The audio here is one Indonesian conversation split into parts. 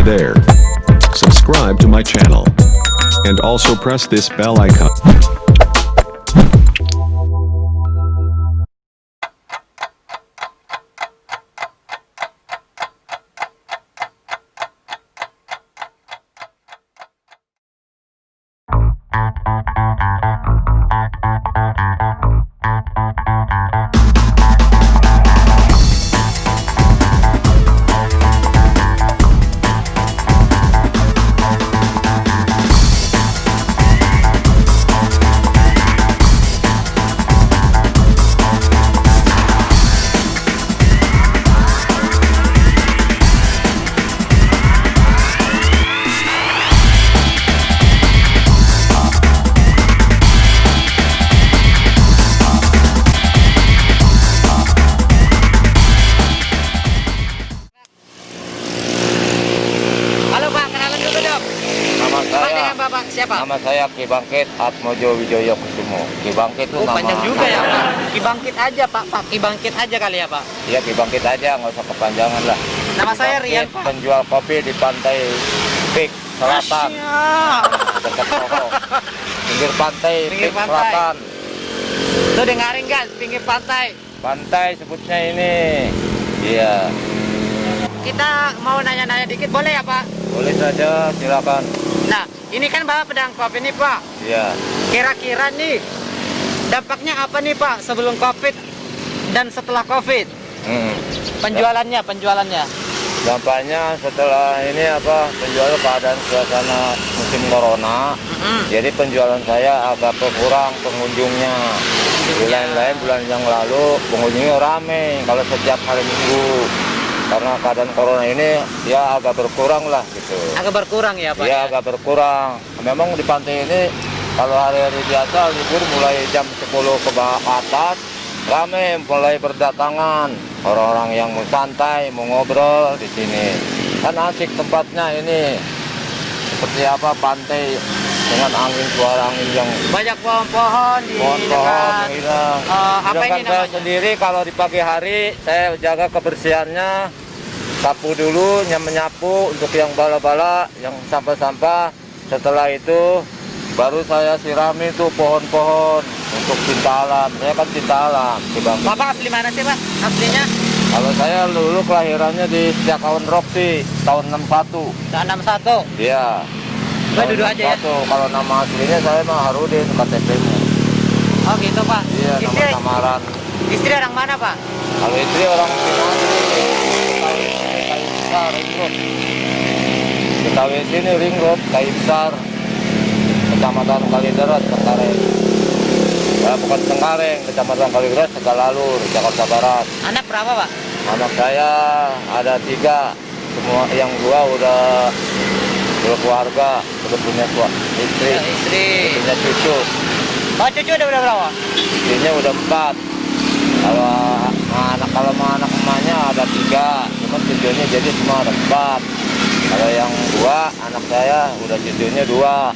there. Subscribe to my channel. And also press this bell icon. Bapak siapa? Nama saya Ki Bangkit Atmojo Wijoyo Kusumo. Ki Bangkit itu nama panjang juga ya Pak. Ki Bangkit aja Pak. Ki Bangkit aja kali ya Pak. Iya, Ki Bangkit aja, nggak usah kepanjangan lah. Nama Ki saya Bangkit, Rian Pak. penjual kopi di pantai Pik Selatan. Dekat Soho. Pinggir pantai Pinggir Pik pantai. Selatan. Tuh dengerin guys, pinggir pantai. Pantai sebutnya ini. Iya. Kita mau nanya-nanya dikit boleh ya Pak? Boleh saja, silakan. Nah, ini kan Bapak pedang kopi nih Pak. Iya. Kira-kira nih dampaknya apa nih Pak sebelum Covid dan setelah Covid? Penjualannya. Dampaknya setelah ini penjual keadaan suasana musim corona, jadi penjualan saya agak berkurang pengunjungnya. Bulan-lain bulan yang lalu pengunjungnya rame kalau setiap hari Minggu. Karena keadaan corona ini ya agak berkurang lah gitu. Agak berkurang ya Pak? Ya, agak berkurang. Memang di pantai ini kalau hari-hari biasa libur mulai jam 10 ke atas rame, mulai berdatangan orang-orang yang mau santai, mau ngobrol di sini. Kan asik tempatnya ini. Seperti pantai dengan angin, suara angin yang banyak pohon-pohon di pohon-pohon hilang. Apa ini saya namanya? sendiri kalau di pagi hari saya jaga kebersihannya, sapu dulu, menyapu untuk yang bala-bala, yang sampah-sampah. Setelah itu baru saya sirami tuh pohon-pohon untuk cinta alam. Saya kan cinta alam. Bapak asli mana sih Pak? Aslinya? Kalau saya dulu kelahirannya di Setiakawan Roksi tahun 61. Tahun 61? Iya. Mbak duduk aja ya? Kalau nama aslinya saya mah Harudin, KTP-nya. Oh gitu Pak. Iya, nama samaran. Istri orang mana Pak? Kalau istri orang Pinanggi, Kayu Besar, Ring Road. Betawi sini Ring Road, Kayu Besar, Kecamatan Kalideres, Cengkareng. Ya, bukan Cengkareng, Kecamatan Kalideres, Tegalalur, Jakarta Barat. Anak berapa Pak? Anak saya ada 3, semua yang 2 udah berkeluarga, udah punya istri, Ya, istri. punya cucu. Oh cucu udah berapa? Istrinya udah 4. Kalau anak emaknya ada 3, cuma cucunya jadi cuma ada 4. Kalau yang 2 anak saya udah cucunya 2.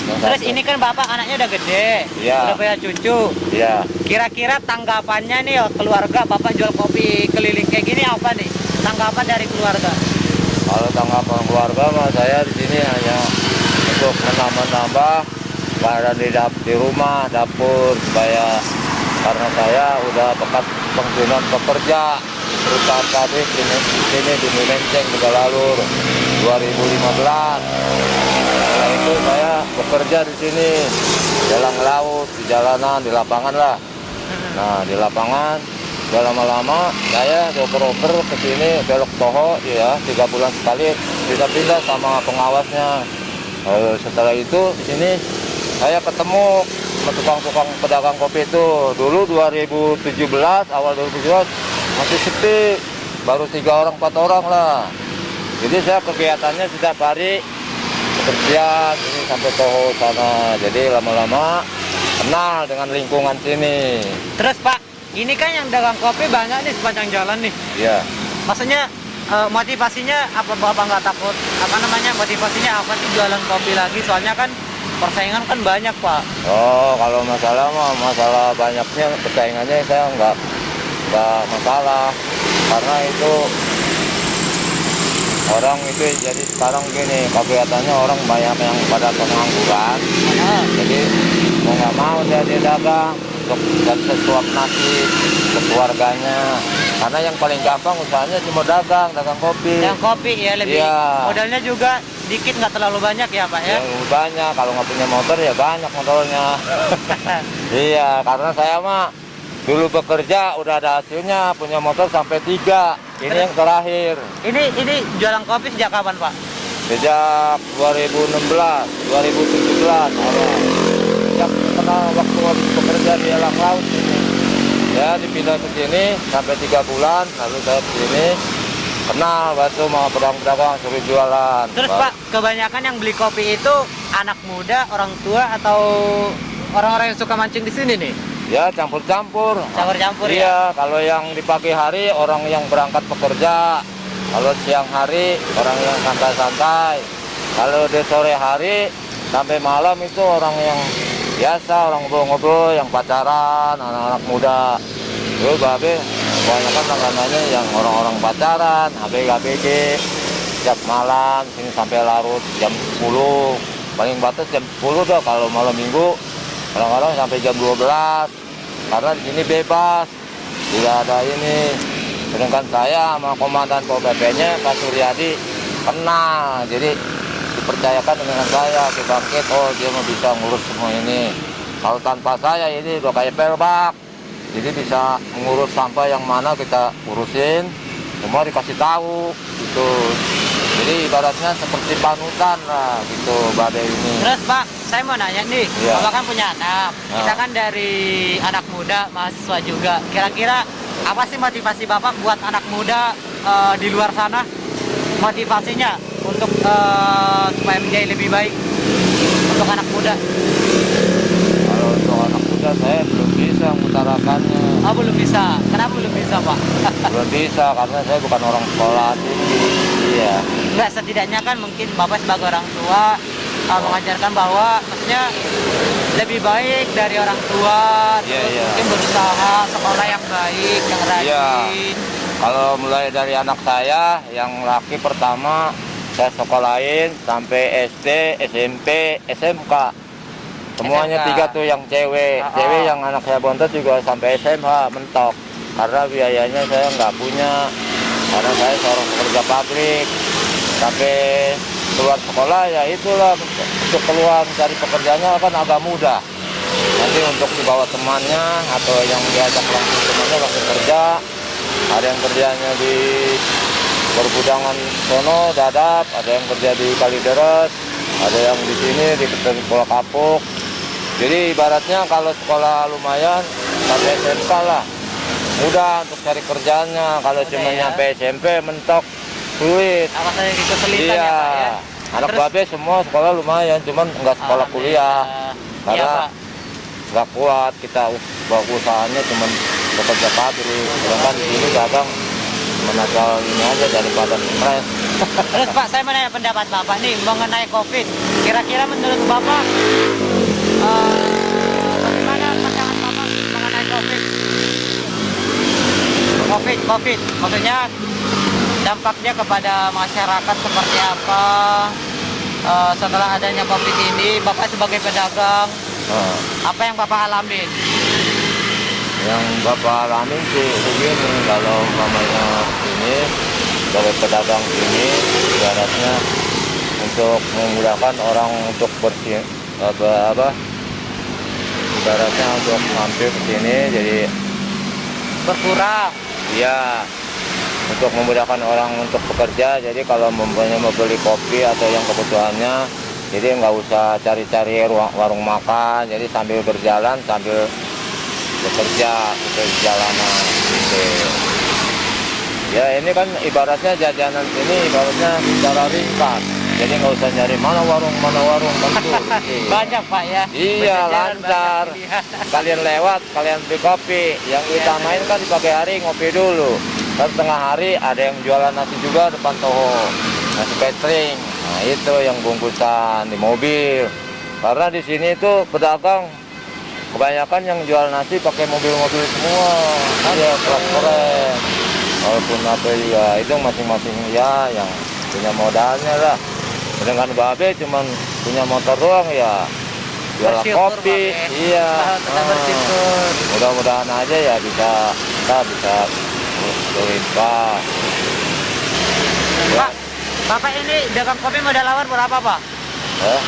Terus ini kan Bapak anaknya udah gede, Iya. udah punya cucu. Iya. Kira-kira tanggapannya nih keluarga Bapak jual kopi keliling kayak gini apa nih? Tanggapan dari keluarga? Kalau tanggapan keluarga mah saya di sini hanya untuk menambah keadaan di rumah dapur supaya, karena saya udah bekas pensiunan pekerja perusahaan pabrik sini di Milenceng Tegalalur 2015. Setelah itu saya bekerja di sini jalan laut, di jalanan, di lapangan lah. Nah, di lapangan udah lama-lama saya dioper-oper ke sini belok Toho ya, 3 bulan sekali pindah-pindah sama pengawasnya. Setelah itu di sini saya ketemu sama tukang-tukang pedagang kopi itu. Dulu 2017, awal 2017 masih sepi, baru 3 orang 4 orang lah. Jadi saya kegiatannya setiap hari bekerja ini sampai Toho sana. Jadi lama-lama kenal dengan lingkungan sini. Terus Pak, ini kan yang dagang kopi banyak nih sepanjang jalan nih. Iya. Maksudnya motivasinya apa Bapak nggak takut? Motivasinya apa sih jualan kopi lagi? Soalnya kan persaingan kan banyak Pak. Oh, kalau masalah banyaknya persaingannya saya nggak masalah, karena itu orang itu jadi sekarang gini, kelihatannya orang banyak yang pada pengangguran, jadi mau nggak mau dia dagang untuk dan sesuap nasi ke keluarganya. Karena yang paling gampang usahanya cuma dagang kopi. Yang kopi ya lebih. Iya. Modalnya juga dikit, nggak terlalu banyak ya Pak ya. Ya banyak, kalau nggak punya motor ya banyak motornya. Iya, karena saya mah dulu bekerja udah ada hasilnya, punya motor sampai 3. Ini yang terakhir. Ini jualan kopi sejak kapan Pak? Sejak 2016, 2017 awal. Sejak kenal waktu habis bekerja di Elang Laut ini. Ya dipindah ke sini sampai 3 bulan, lalu saya ke sini kenal batu sama pedagang-pedagang suruh jualan. Terus Pak, kebanyakan yang beli kopi itu anak muda, orang tua, atau orang-orang yang suka mancing di sini nih? Ya campur-campur. Campur-campur ya? Iya, kalau yang di pagi hari orang yang berangkat bekerja. Kalau siang hari orang yang santai-santai. Kalau di sore hari sampai malam itu orang yang biasa, orang ngobrol-ngobrol, yang pacaran, anak-anak muda. Itu babe, kebanyakan langganannya yang orang-orang pacaran, ABG, setiap malam, sini sampai larut jam 10. Paling batas jam 10 dah kalau malam minggu. Kadang-kadang sampai jam 12, karena di sini bebas, tidak ada ini. Sedangkan saya sama komandan Pol PP-nya, Pak Suryadi, kenal. Jadi dipercayakan dengan saya, ke Bangkit, oh dia mau bisa ngurus semua ini. Kalau tanpa saya ini udah kayak pelbak. Jadi bisa ngurus sampah yang mana kita urusin, semua dikasih tahu gitu. Jadi ibaratnya seperti panutan lah gitu Bade ini. Terus Pak, saya mau nanya nih, Iya. Bapak kan punya anak, kita kan dari anak muda, mahasiswa juga. Kira-kira apa sih motivasi Bapak buat anak muda di luar sana? Motivasinya untuk supaya menjadi lebih baik untuk anak muda? Kalau untuk anak muda saya belum bisa mengutarakannya. Oh, belum bisa. Kenapa belum bisa Pak? Belum bisa karena saya bukan orang sekolah tinggi. Iya. Enggak, setidaknya kan mungkin Bapak sebagai orang tua mengajarkan bahwa maksudnya lebih baik dari orang tua, Iya, terus iya. mungkin berusaha sekolah yang baik, yang rajin. Iya. Kalau mulai dari anak saya yang laki pertama saya sekolahin sampai SD, SMP, SMK. Semuanya SMK. 3 tuh yang cewek. Oh. Cewek yang anak saya bontot juga sampai SMH mentok. Karena biayanya saya nggak punya. Karena saya seorang pekerja pabrik. Sampai keluar sekolah ya itulah, untuk keluar mencari pekerjaannya kan agak mudah. Nanti untuk dibawa temannya atau yang diajak langsung temannya langsung kerja. Ada yang kerjanya di pergudangan sono Dadap, ada yang kerja di Kalideres, ada yang di sini di sekolah Kapuk. Jadi ibaratnya kalau sekolah lumayan sampai SMK lah, mudah untuk cari kerjanya. Kalau Mudah cuma ya. nyampe SMP mentok sulit. Apa saja kesulitan Iya, ya Pak ya? anak Terus- babe semua sekolah lumayan, cuman nggak sekolah kuliah. Iya Karena Pak. nggak kuat kita usahanya cuman bekerja pabrik. Sedangkan di sini dagang menasal ini aja daripada stres. Terus Pak, saya mau nanya pendapat Bapak nih mengenai COVID. Kira-kira menurut Bapak bagaimana pandangan Bapak mengenai COVID? COVID, maksudnya dampaknya kepada masyarakat seperti apa setelah adanya COVID ini? Bapak sebagai pedagang, Nah, apa yang Bapak alamin? yang Bapak alamin sih begini, kalau namanya ini sebagai pedagang ini ibaratnya untuk memudahkan orang untuk bersih apa ibaratnya untuk mampir ke sini, jadi Berkurang. ya untuk memudahkan orang untuk bekerja. Jadi kalau mempunyai mau beli kopi atau yang kebutuhannya, jadi nggak usah cari-cari warung makan, jadi sambil berjalan sambil bekerja gitu di jalanan gitu. Ya ini kan ibaratnya jajanan sini ibaratnya secara ringkas, jadi nggak usah nyari mana warung tentu. Banyak Pak ya. Iya, Berjajaran lancar. banyak pilihan. Kalian lewat, kalian beli kopi. Yang Iya, utamain kan di pagi hari ngopi dulu. Terus tengah hari ada yang jualan nasi juga depan toho, nasi catering. Nah itu yang bungkusan di mobil. Karena di sini itu pedagang kebanyakan yang jual nasi pakai mobil-mobil semua. Iya, keren. Walaupun apa juga itu masing-masing ya yang punya modalnya lah. Dengan Babe cuman punya motor doang ya, jualan Bersyukur, kopi. Babe. Iya. Kita bersyukur. Mudah-mudahan aja ya kita bisa berlimpah. Pak, Bapak ini dagang kopi modal awal berapa, Pak? Eh,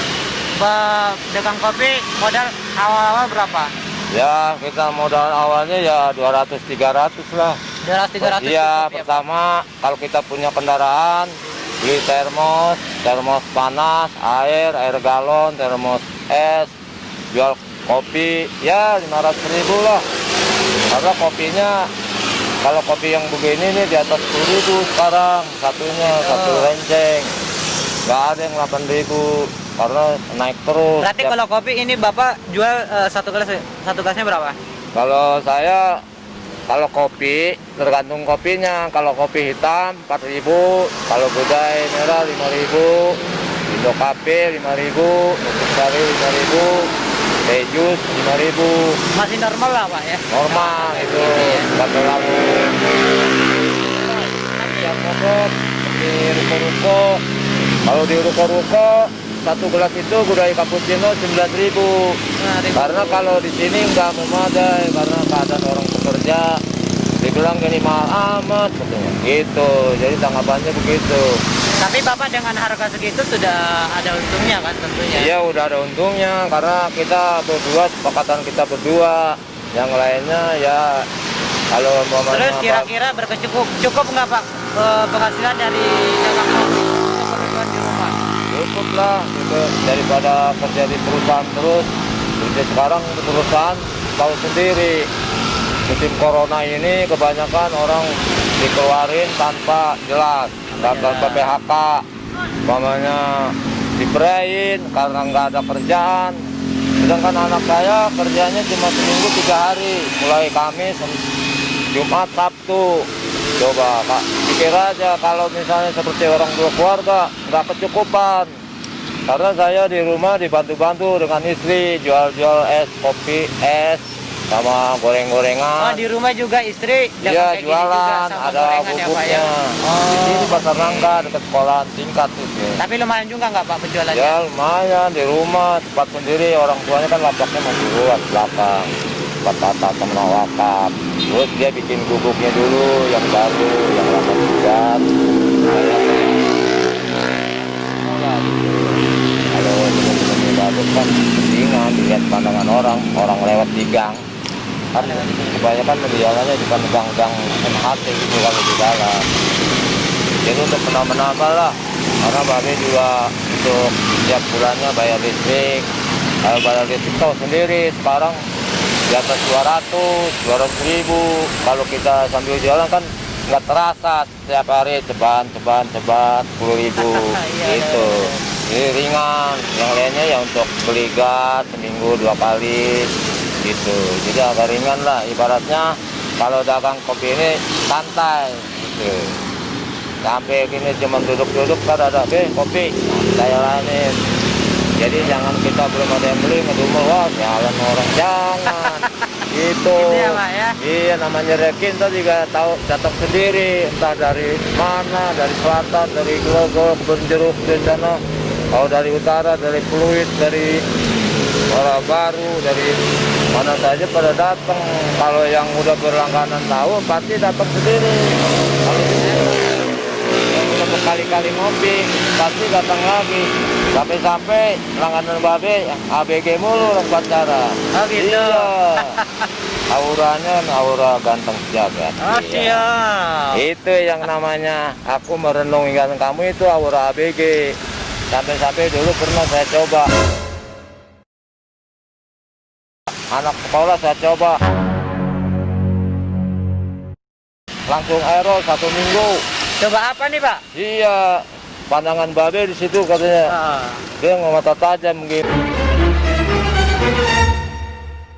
Dagang kopi modal awal-awal berapa? Ya kita modal awalnya ya 200-300 lah. 200-300 Iya, cukup, ya, pertama kalau kita punya kendaraan, beli termos panas, air galon, termos es, jual kopi, ya 500.000 lah. Karena kopinya, kalau kopi yang begini nih di atas 10.000 sekarang, satunya, satu renceng. Nggak ada yang 8.000, karena naik terus. Berarti kalau kopi ini Bapak jual satu gelasnya berapa? Kalau saya, kalau kopi tergantung kopinya. Kalau kopi hitam 4.000, kalau gudai merah 5.000, Indo Cafe 5.000, Nutrisari 5.000, teh jus 5.000. Masih normal lah, Pak, ya? Normal itu, nggak terlalu. Yang mogok di ruko-ruko. Kalau di ruko-ruko satu gelas itu gudai cappuccino 9.000. Karena kalau di sini nggak memadai, karena keadaan orang bekerja. Dibilang gini mahal amat katanya. Gitu, jadi tanggapannya begitu. Tapi Bapak dengan harga segitu sudah ada untungnya kan tentunya? Iya udah ada untungnya, karena kita berdua, sepakatan kita berdua. Yang lainnya ya kalau mau. Terus kira-kira cukup nggak, Pak, penghasilan dari dagang kopi untuk kebutuhan di rumah? Cukup lah gitu. Daripada kerja di perusahaan terus. Jadi sekarang di perusahaan tahu sendiri, musim corona ini kebanyakan orang dikeluarin tanpa jelas, tanpa PHK, umpamanya diberain karena nggak ada kerjaan. Sedangkan anak saya kerjanya cuma seminggu 3 hari, mulai Kamis, Jumat, Sabtu. Coba Kak, pikir aja kalau misalnya seperti orang dua keluarga nggak kecukupan. Karena saya di rumah dibantu-bantu dengan istri, jual-jual es, kopi, es, sama goreng-gorengan. Oh, di rumah juga istri dagang Iya, kayak gini jualan, juga sama ada gorengan ya, Pak, bubuknya. ya? Di sini Pasar Nangka, dekat sekolahan tingkat itu. Tapi lumayan juga nggak, Pak, penjualannya? Ya lumayan, di rumah, tempat sendiri, orang tuanya kan lapaknya masih luas belakang. Tempat tata sama wakaf. Terus dia bikin bubuknya dulu, yang baru, yang lama juga. Kalau benar-benar bagus kan mendingan dilihat pandangan orang lewat di gang. Kan kebanyakan berjalannya di gang-gang MHT gitu kalau di jalan. Jadi untuk menambah lah, karena Babe juga untuk setiap bulannya bayar listrik. Kalau bayar listrik tahu sendiri sekarang di atas 200.000. Kalau kita sambil jalan kan nggak terasa, setiap hari ceban 10.000 gitu. Jadi ringan, yang lainnya ya untuk beli gas seminggu 2 kali gitu. Jadi agak ringan lah, ibaratnya kalau dagang kopi ini santai gitu. Sampai gini cuma duduk-duduk kan ada kopi, saya lanin. Jadi jangan kita belum ada yang beli ngedumel, wah jalan orang, jangan gitu. Gitu ya, Pak, ya? Iya, namanya rezeki kita juga tahu datang sendiri, entah dari mana, dari selatan, dari Grogol, Kebun Jeruk di sana, kalau dari utara, dari Pluit, dari Muara Baru, dari mana saja pada datang. Kalau yang udah berlangganan tahu pasti datang sendiri. Kalau yang udah berkali-kali ngopi pasti datang lagi. Sampai-sampai langganan Babe ABG mulu orang pacaran. Oh, gitu. Iya. Auranya aura ganteng sejagat. Oh, Iya. siap. Itu yang namanya aku merenungkan kamu itu aura ABG. Sampai-sampai dulu pernah saya coba. Anak sekolah saya coba. Langsung aerol 1 minggu. Coba apa nih, Pak? Iya, pandangan Babe di situ katanya. Dia mata tajam gitu.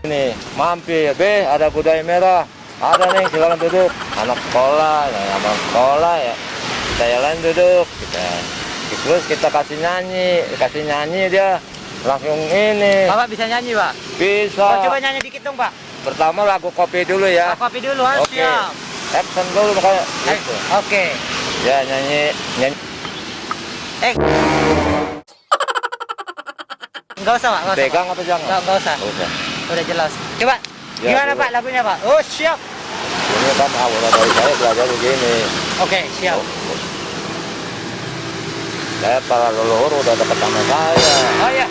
Ini mampir, ada gudai merah, ada nih silakan duduk. Anak sekolah, anak sekolah ya. Saya lain duduk, terus kita kasih nyanyi dia langsung ini. Bapak bisa nyanyi, Pak? Bisa. Oh, coba nyanyi dikit dong, Pak. Pertama lagu kopi dulu ya. Kopi dulu, Oke. siap. Action dulu makanya. Gitu. Oke. Ya nyanyi. Enggak usah, Pak. Nggak usah, Pegang Pak. atau jangan? Nggak usah. Nggak usah. Udah jelas. Coba. Ya, Gimana, coba. Pak, lagunya, Pak? Oh, siap. Ini kan awal dari saya belajar begini. Oke, siap. Saya para leluhur udah dekat sama saya. Oh, iya.